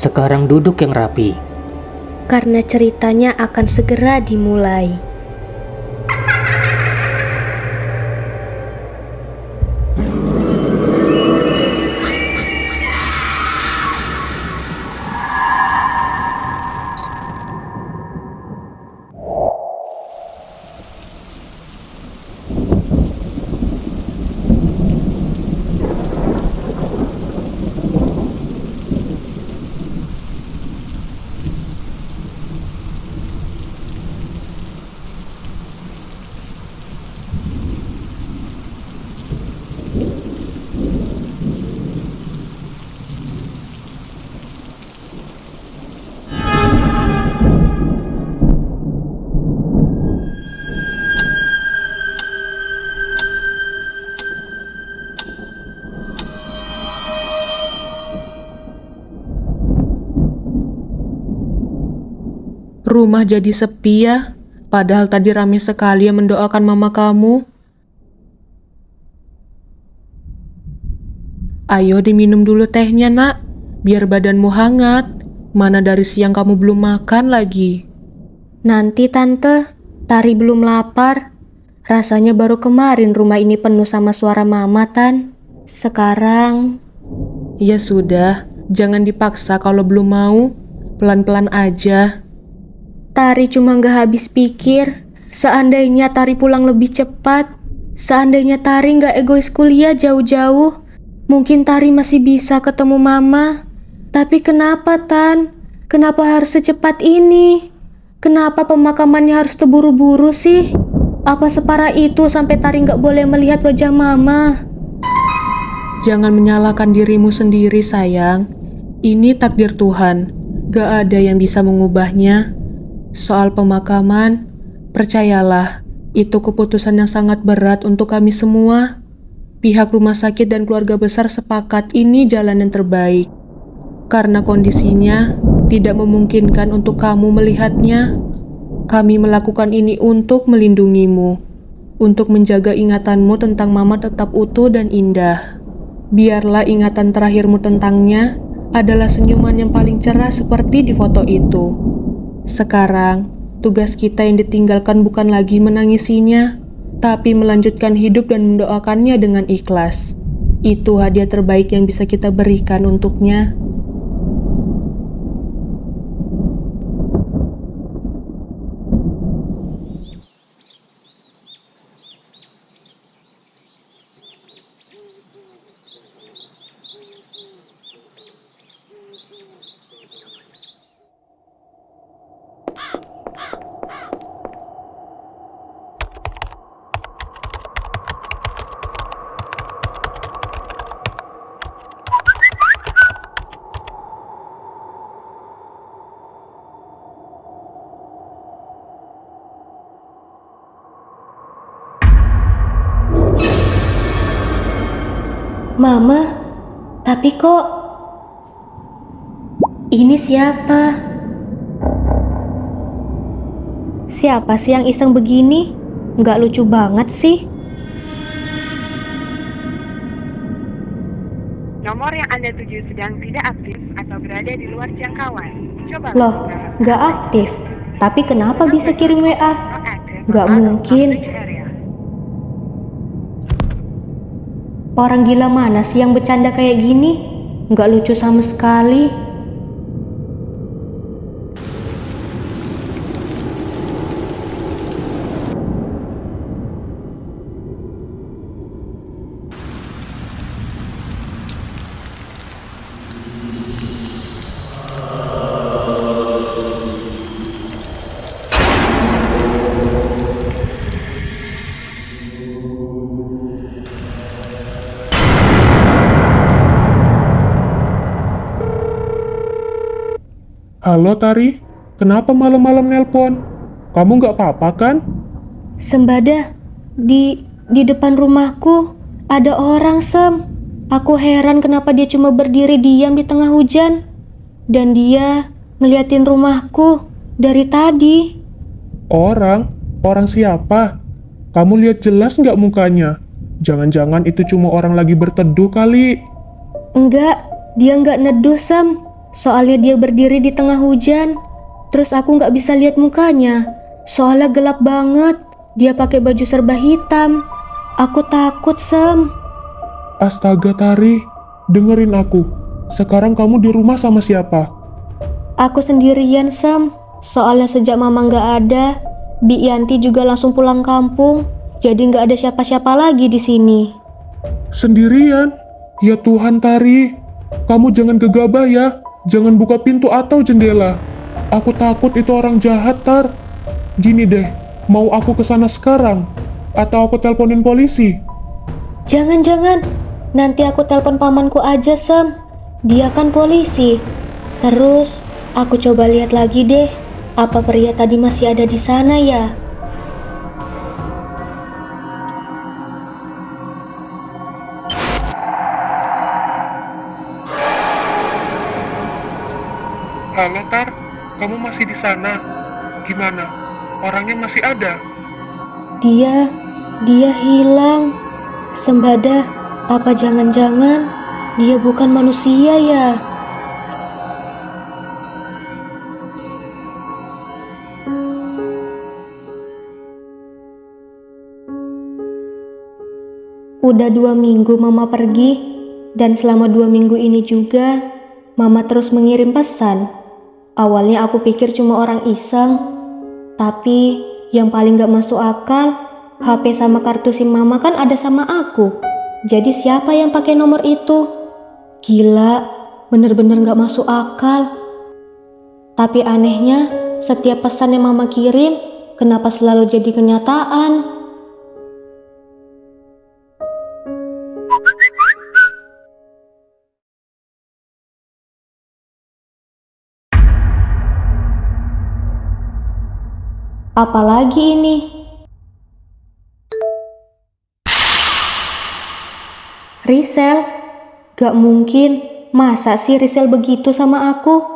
Sekarang duduk yang rapi. Karena ceritanya akan segera dimulai. Rumah jadi sepi ya, padahal tadi ramai sekali yang mendoakan mama kamu. Ayo diminum dulu tehnya nak, biar badanmu hangat. Mana dari siang kamu belum makan lagi. Nanti tante, Tari belum lapar. Rasanya baru kemarin rumah ini penuh sama suara mama Tan. Sekarang... Ya sudah, jangan dipaksa kalau belum mau. Pelan-pelan aja. Tari cuma gak habis pikir. Seandainya Tari pulang lebih cepat, seandainya Tari gak egois kuliah jauh-jauh, mungkin Tari masih bisa ketemu mama. Tapi kenapa Tan? Kenapa harus secepat ini? Kenapa pemakamannya harus terburu-buru sih? Apa separah itu sampai Tari gak boleh melihat wajah mama? Jangan menyalahkan dirimu sendiri sayang. Ini takdir Tuhan. Gak ada yang bisa mengubahnya. Soal pemakaman, percayalah, itu keputusan yang sangat berat untuk kami semua. Pihak rumah sakit dan keluarga besar sepakat ini jalan yang terbaik. Karena kondisinya tidak memungkinkan untuk kamu melihatnya. Kami melakukan ini untuk melindungimu, untuk menjaga ingatanmu tentang mama tetap utuh dan indah. Biarlah ingatan terakhirmu tentangnya adalah senyuman yang paling cerah seperti di foto itu. Sekarang, tugas kita yang ditinggalkan bukan lagi menangisinya, tapi melanjutkan hidup dan mendoakannya dengan ikhlas. Itu hadiah terbaik yang bisa kita berikan untuknya. Mama, tapi kok... Ini siapa? Siapa sih yang iseng begini? Nggak lucu banget sih. Nomor yang Anda tuju sedang tidak aktif atau berada di luar jangkauan. Coba Loh, nggak aktif. Tapi kenapa bisa kirim WA? Nggak mungkin. Orang gila mana sih yang bercanda kayak gini? Nggak lucu sama sekali. Halo Tari, kenapa malam-malam nelpon? Kamu nggak apa-apa kan? Sembada, di depan rumahku ada orang, Sem. Aku heran kenapa dia cuma berdiri diam di tengah hujan. Dan dia ngeliatin rumahku dari tadi. Orang? Orang siapa? Kamu lihat jelas nggak mukanya? Jangan-jangan itu cuma orang lagi berteduh kali. Enggak, dia nggak neduh, Sem. Soalnya dia berdiri di tengah hujan. Terus aku nggak bisa lihat mukanya. Soalnya gelap banget. Dia pakai baju serba hitam. Aku takut, Sam. Astaga Tari, dengerin aku. Sekarang kamu di rumah sama siapa? Aku sendirian, Sam. Soalnya sejak mama nggak ada, Bi Yanti juga langsung pulang kampung. Jadi nggak ada siapa-siapa lagi di sini. Sendirian? Ya Tuhan Tari, kamu jangan gegabah ya. Jangan buka pintu atau jendela. Aku takut itu orang jahat, Tar. Gini deh, mau aku kesana sekarang? Atau aku teleponin polisi? Jangan-jangan, nanti aku telepon pamanku aja, Sam. Dia kan polisi. Terus, aku coba lihat lagi deh. Apa pria tadi masih ada di sana ya? Halo Tar, kamu masih di sana? Gimana? Orangnya masih ada? Dia hilang. Sembada, apa jangan-jangan dia bukan manusia ya? Udah 2 minggu mama pergi, dan selama 2 minggu ini juga, mama terus mengirim pesan. Awalnya aku pikir cuma orang iseng, tapi yang paling gak masuk akal, HP sama kartu SIM mama kan ada sama aku. Jadi siapa yang pakai nomor itu? Gila, bener-bener gak masuk akal. Tapi anehnya, setiap pesan yang mama kirim, kenapa selalu jadi kenyataan? Apalagi ini? Rizal? Gak mungkin. Masa sih Rizal begitu sama aku?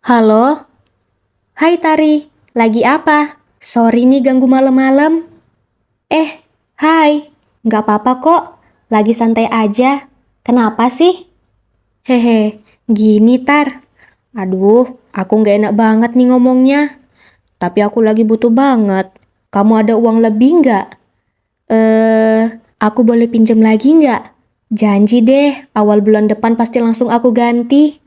Halo? Hai Tari, lagi apa? Sorry nih ganggu malam-malam. Hai. Nggak apa-apa kok, lagi santai aja. Kenapa sih? Hehe, gini Tar. Aduh, aku nggak enak banget nih ngomongnya. Tapi aku lagi butuh banget. Kamu ada uang lebih nggak? Aku boleh pinjam lagi nggak? Janji deh, awal bulan depan pasti langsung aku ganti.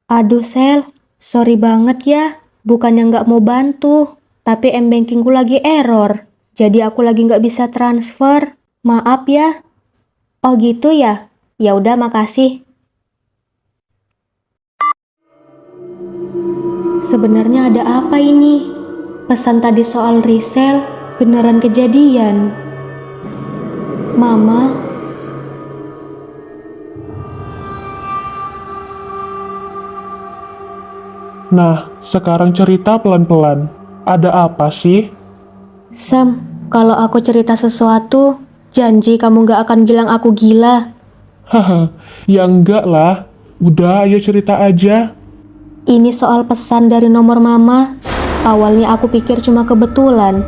Aduh Sel, sorry banget ya, bukannya nggak mau bantu, tapi m-bankingku lagi error, jadi aku lagi nggak bisa transfer. Maaf ya. Oh gitu ya? Ya udah makasih. Sebenarnya ada apa ini? Pesan tadi soal Rizal beneran kejadian. Mama. Nah, sekarang cerita pelan-pelan. Ada apa sih? Sam, kalau aku cerita sesuatu, janji kamu gak akan bilang aku gila. Haha, ya enggak lah. Udah, ayo cerita aja. Ini soal pesan dari nomor mama. Awalnya aku pikir cuma kebetulan,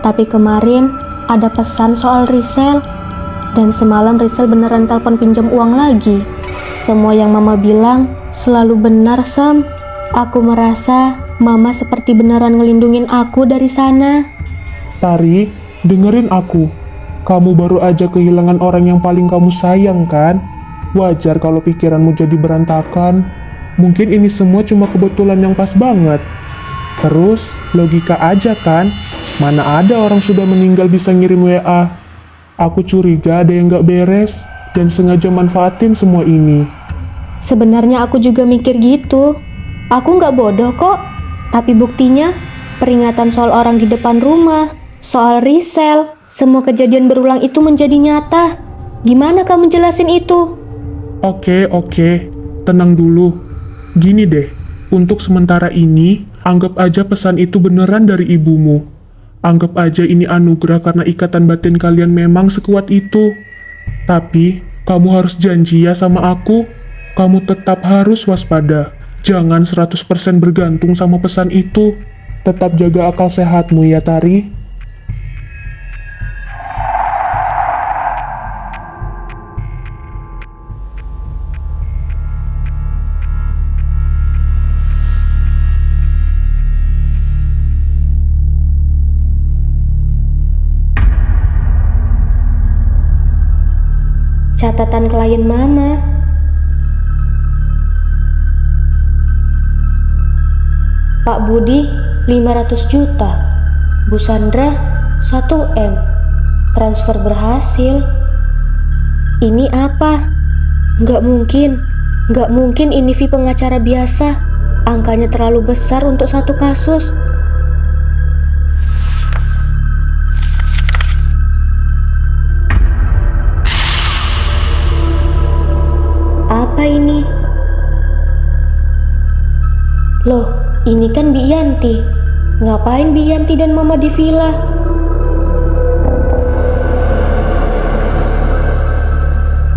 tapi kemarin ada pesan soal Rizal. Dan semalam Rizal beneran telepon pinjam uang lagi. Semua yang mama bilang selalu benar, Sam. Aku merasa mama seperti beneran ngelindungin aku dari sana. Tari, dengerin aku. Kamu baru aja kehilangan orang yang paling kamu sayang kan? Wajar kalau pikiranmu jadi berantakan. Mungkin ini semua cuma kebetulan yang pas banget. Terus, logika aja kan? Mana ada orang sudah meninggal bisa ngirim WA? Aku curiga ada yang gak beres dan sengaja manfaatin semua ini. Sebenarnya aku juga mikir gitu. Aku nggak bodoh kok. Tapi buktinya, peringatan soal orang di depan rumah, soal Rizal, semua kejadian berulang itu menjadi nyata. Gimana kamu jelasin itu? Oke, tenang dulu. Gini deh, untuk sementara ini, anggap aja pesan itu beneran dari ibumu. Anggap aja ini anugerah karena ikatan batin kalian memang sekuat itu. Tapi, kamu harus janji ya sama aku. Kamu tetap harus waspada. Jangan 100% bergantung sama pesan itu. Tetap jaga akal sehatmu ya, Tari. Catatan klien Mama. Pak Budi 500 juta. Bu Sandra 1 M. Transfer berhasil. Ini apa? Nggak mungkin ini fee pengacara biasa. Angkanya terlalu besar untuk satu kasus. Apa ini? Loh, ini kan Bi Yanti. Ngapain Bi Yanti dan Mama di villa?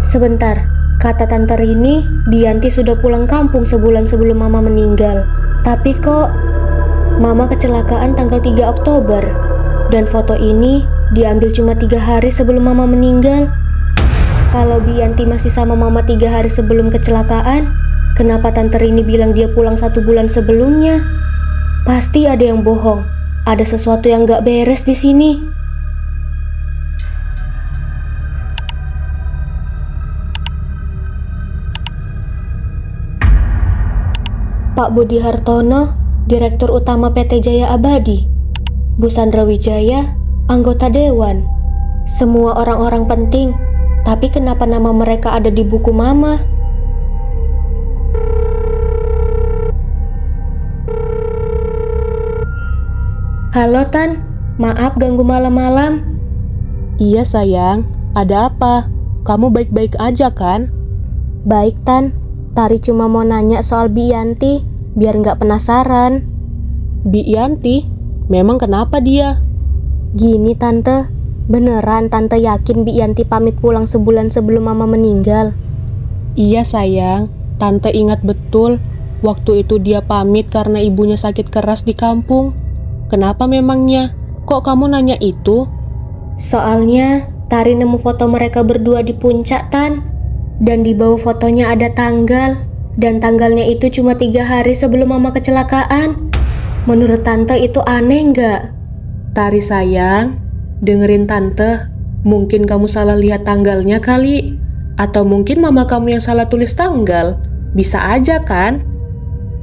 Sebentar, kata Tante Rini, Bi Yanti sudah pulang kampung sebulan sebelum Mama meninggal. Tapi kok Mama kecelakaan tanggal 3 Oktober. Dan foto ini diambil cuma 3 hari sebelum Mama meninggal. Kalau Bi Yanti masih sama Mama 3 hari sebelum kecelakaan, kenapa Tante Rini bilang dia pulang 1 bulan sebelumnya? Pasti ada yang bohong. Ada sesuatu yang gak beres di sini. Pak Budi Hartono, Direktur Utama PT Jaya Abadi. Bu Sandra Wijaya, anggota Dewan. Semua orang-orang penting. Tapi kenapa nama mereka ada di buku Mama? Halo Tan, maaf ganggu malam-malam. Iya sayang, ada apa? Kamu baik-baik aja kan? Baik Tan, Tari cuma mau nanya soal Bi Yanti, biar nggak penasaran. Bi Yanti? Memang kenapa dia? Gini Tante, beneran Tante yakin Bi Yanti pamit pulang sebulan sebelum Mama meninggal? Iya sayang, Tante ingat betul. Waktu itu dia pamit karena ibunya sakit keras di kampung. Kenapa memangnya? Kok kamu nanya itu? Soalnya Tari nemu foto mereka berdua di puncak Tan. Dan di bawah fotonya ada tanggal. Dan tanggalnya itu cuma 3 hari sebelum Mama kecelakaan. Menurut Tante itu aneh nggak? Tari sayang, dengerin Tante. Mungkin kamu salah lihat tanggalnya kali. Atau mungkin mama kamu yang salah tulis tanggal. Bisa aja kan?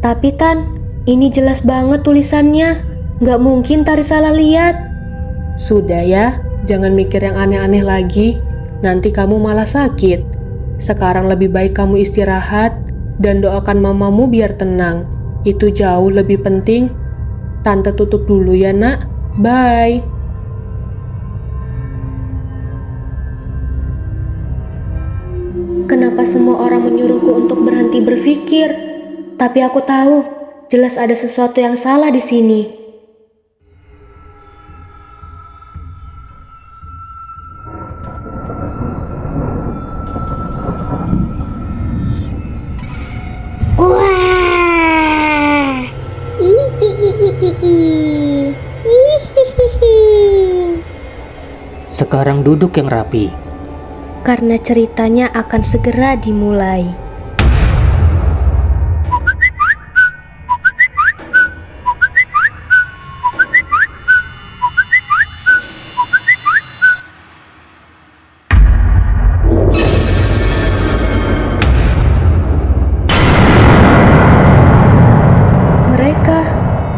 Tapi Tan, ini jelas banget tulisannya. Nggak mungkin Tari salah lihat. Sudah ya, jangan mikir yang aneh-aneh lagi. Nanti kamu malah sakit. Sekarang lebih baik kamu istirahat dan doakan mamamu biar tenang. Itu jauh lebih penting. Tante tutup dulu ya nak. Bye. Kenapa semua orang menyuruhku untuk berhenti berpikir? Tapi aku tahu, jelas ada sesuatu yang salah di sini. Wah. Sekarang duduk yang rapi. Karena ceritanya akan segera dimulai.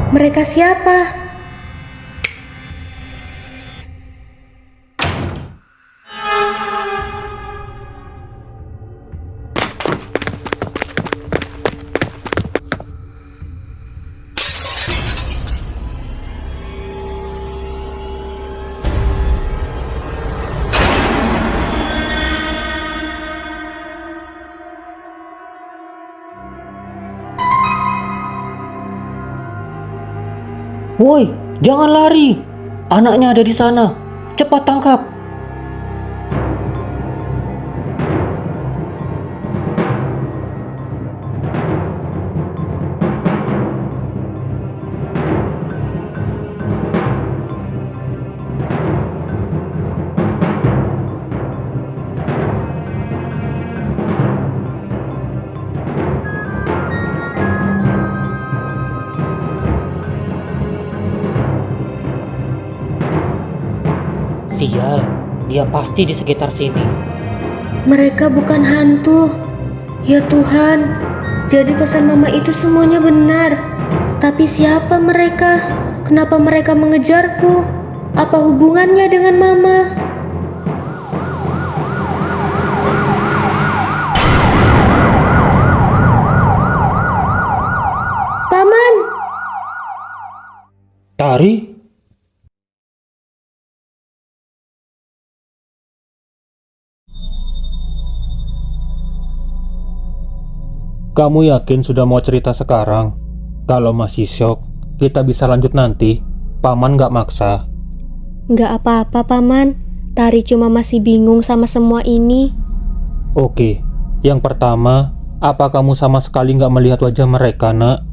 Mereka siapa? Woi, jangan lari. Anaknya ada di sana. Cepat tangkap. Sial, dia pasti di sekitar sini. Mereka bukan hantu. Ya Tuhan, jadi pesan mama itu semuanya benar. Tapi siapa mereka? Kenapa mereka mengejarku? Apa hubungannya dengan mama? Paman! Tari? Kamu yakin sudah mau cerita sekarang? Kalau masih shock, kita bisa lanjut nanti. Paman gak maksa. Nggak apa-apa, Paman. Tari cuma masih bingung sama semua ini. Oke, yang pertama, apa kamu sama sekali gak melihat wajah mereka, nak?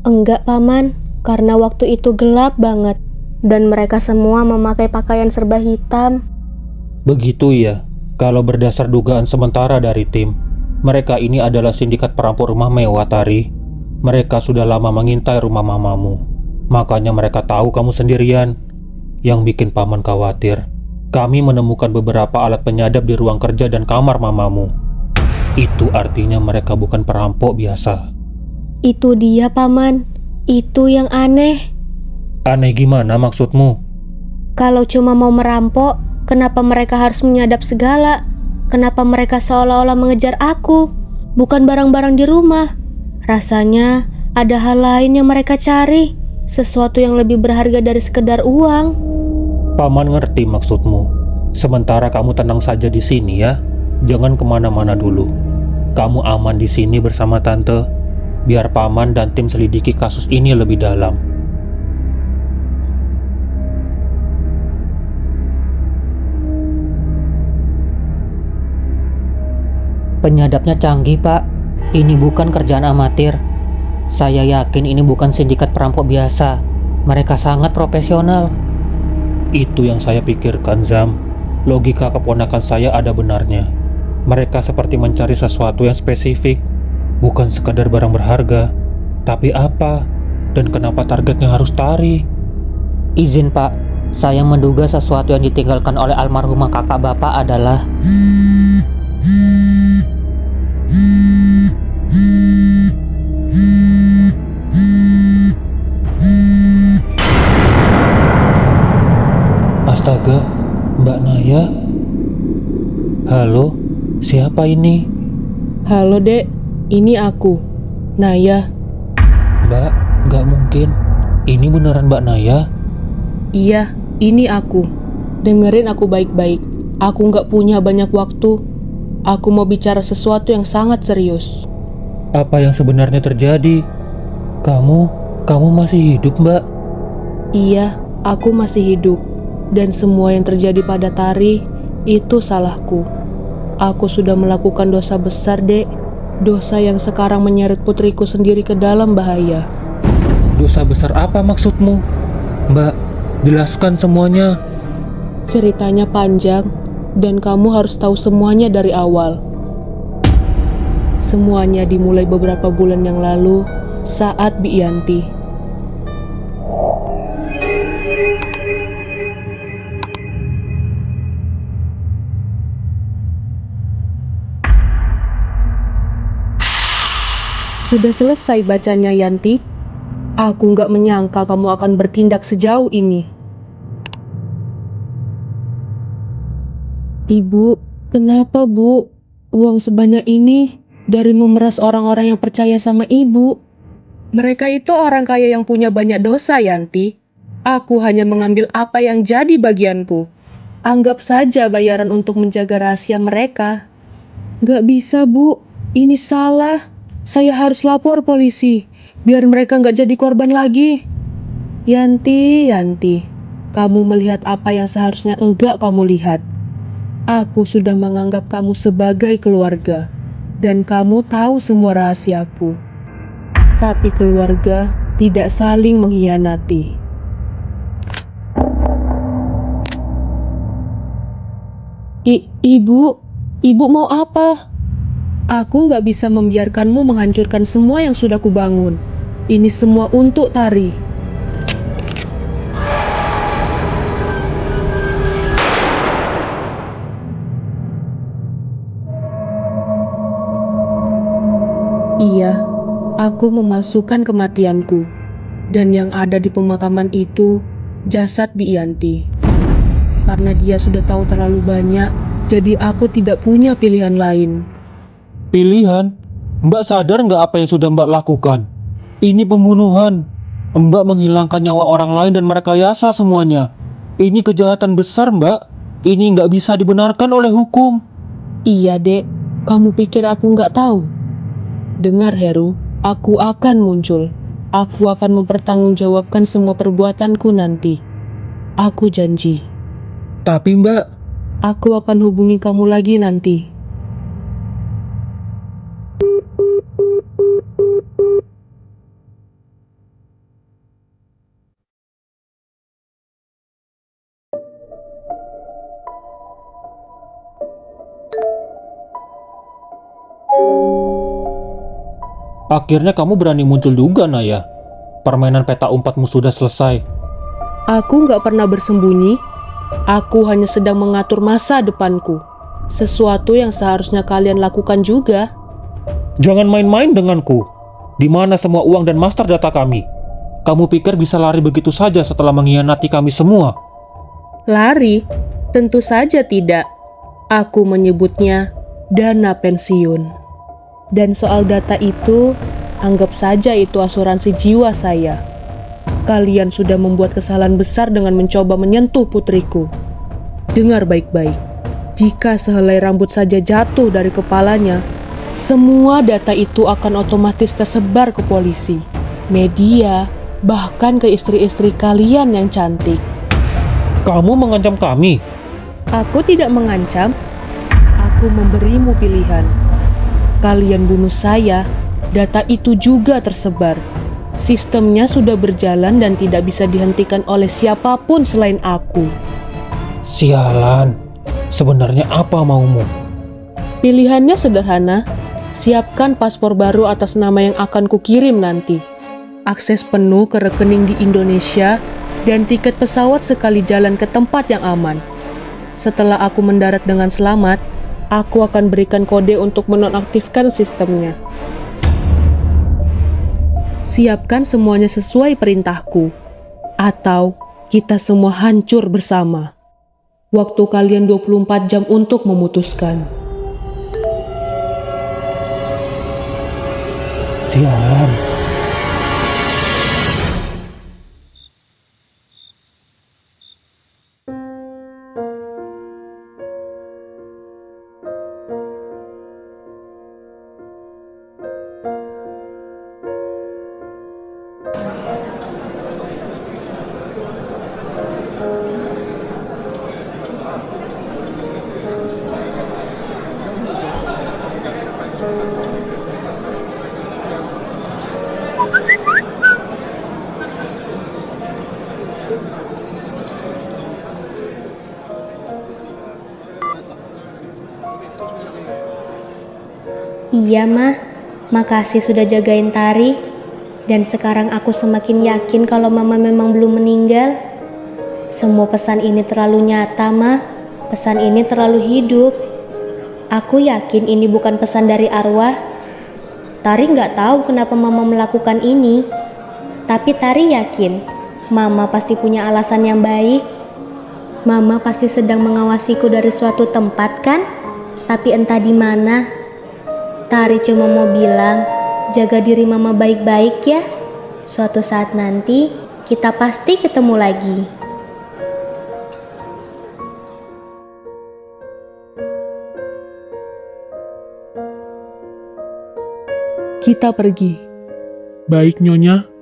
Enggak, Paman. Karena waktu itu gelap banget. Dan mereka semua memakai pakaian serba hitam. Begitu ya, kalau berdasar dugaan sementara dari tim, mereka ini adalah sindikat perampok rumah mewah, Tari. Mereka sudah lama mengintai rumah mamamu. Makanya mereka tahu kamu sendirian. Yang bikin paman khawatir, kami menemukan beberapa alat penyadap di ruang kerja dan kamar mamamu. Itu artinya mereka bukan perampok biasa. Itu dia, Paman. Itu yang aneh. Aneh gimana maksudmu? Kalau cuma mau merampok, kenapa mereka harus menyadap segala? Kenapa mereka seolah-olah mengejar aku, bukan barang-barang di rumah? Rasanya ada hal lain yang mereka cari, sesuatu yang lebih berharga dari sekedar uang. Paman ngerti maksudmu. Sementara kamu tenang saja di sini ya. Jangan kemana-mana dulu. Kamu aman di sini bersama tante. Biar paman dan tim selidiki kasus ini lebih dalam. Penyadapnya canggih, Pak. Ini bukan kerjaan amatir. Saya yakin ini bukan sindikat perampok biasa. Mereka sangat profesional. Itu yang saya pikirkan, Zam. Logika keponakan saya ada benarnya. Mereka seperti mencari sesuatu yang spesifik. Bukan sekadar barang berharga. Tapi apa? Dan kenapa targetnya harus Tari? Izin, Pak. Saya menduga sesuatu yang ditinggalkan oleh almarhumah kakak Bapak adalah... Astaga, Mbak Naya? Halo, siapa ini? Halo dek, ini aku, Naya. Mbak, gak mungkin. Ini beneran Mbak Naya? Iya, ini aku. Dengerin aku baik-baik. Aku nggak punya banyak waktu. Aku mau bicara sesuatu yang sangat serius. Apa yang sebenarnya terjadi? Kamu masih hidup, Mbak? Iya, aku masih hidup. Dan semua yang terjadi pada Tari, itu salahku. Aku sudah melakukan dosa besar, dek. Dosa yang sekarang menyeret putriku sendiri ke dalam bahaya. Dosa besar apa maksudmu? Mbak, jelaskan semuanya. Ceritanya panjang, dan kamu harus tahu semuanya dari awal. Semuanya dimulai beberapa bulan yang lalu, saat Bi Yanti. Sudah selesai bacanya, Yanti? Aku nggak menyangka kamu akan bertindak sejauh ini. Ibu, kenapa Bu? Uang sebanyak ini dari memeras orang-orang yang percaya sama Ibu. Mereka itu orang kaya yang punya banyak dosa, Yanti. Aku hanya mengambil apa yang jadi bagianku. Anggap saja bayaran untuk menjaga rahasia mereka. Gak bisa, Bu. Ini salah. Saya harus lapor polisi, biar mereka nggak jadi korban lagi. Yanti, Kamu melihat apa yang seharusnya enggak kamu lihat. Aku sudah menganggap kamu sebagai keluarga, dan kamu tahu semua rahasiaku. Tapi keluarga tidak saling mengkhianati. Ibu mau apa? Aku nggak bisa membiarkanmu menghancurkan semua yang sudah kubangun. Ini semua untuk Tari. Iya, aku memalsukan kematianku. Dan yang ada di pemakaman itu, jasad Bianti. Karena dia sudah tahu terlalu banyak, jadi aku tidak punya pilihan lain. Pilihan? Mbak sadar nggak apa yang sudah Mbak lakukan? Ini pembunuhan. Mbak menghilangkan nyawa orang lain dan merekayasa semuanya. Ini kejahatan besar, Mbak. Ini nggak bisa dibenarkan oleh hukum. Iya, Dek. Kamu pikir aku nggak tahu? Dengar, Heru. Aku akan muncul. Aku akan mempertanggungjawabkan semua perbuatanku nanti. Aku janji. Tapi Mbak, Aku akan hubungi kamu lagi nanti. akhirnya kamu berani muncul juga, Naya. Permainan peta umpatmu sudah selesai. Aku nggak pernah bersembunyi. Aku hanya sedang mengatur masa depanku. Sesuatu yang seharusnya kalian lakukan juga. Jangan main-main denganku. Di mana semua uang dan master data kami? Kamu pikir bisa lari begitu saja setelah mengkhianati kami semua? Lari? Tentu saja tidak. Aku menyebutnya dana pensiun. Dan soal data itu, anggap saja itu asuransi jiwa saya. Kalian sudah membuat kesalahan besar dengan mencoba menyentuh putriku. Dengar baik-baik. Jika sehelai rambut saja jatuh dari kepalanya, semua data itu akan otomatis tersebar ke polisi, media, bahkan ke istri-istri kalian yang cantik. Kamu mengancam kami? Aku tidak mengancam. Aku memberimu pilihan. Kalian bunuh saya, data itu juga tersebar. Sistemnya sudah berjalan dan tidak bisa dihentikan oleh siapapun selain aku. Sialan. Sebenarnya apa maumu? Pilihannya sederhana. Siapkan paspor baru atas nama yang akan kukirim nanti. Akses penuh ke rekening di Indonesia dan tiket pesawat sekali jalan ke tempat yang aman. Setelah aku mendarat dengan selamat, aku akan berikan kode untuk menonaktifkan sistemnya. Siapkan semuanya sesuai perintahku, atau kita semua hancur bersama. Waktu kalian 24 jam untuk memutuskan. Sialan. Iya, Mah. Makasih sudah jagain Tari. Dan sekarang aku semakin yakin kalau Mama memang belum meninggal. Semua pesan ini terlalu nyata, Mah. Pesan ini terlalu hidup. Aku yakin ini bukan pesan dari arwah. Tari nggak tahu kenapa Mama melakukan ini. Tapi Tari yakin Mama pasti punya alasan yang baik. Mama pasti sedang mengawasiku dari suatu tempat kan? Tapi entah di mana. Tari cuma mau bilang, jaga diri Mama baik-baik ya. Suatu saat nanti kita pasti ketemu lagi. Kita pergi. Baik, Nyonya.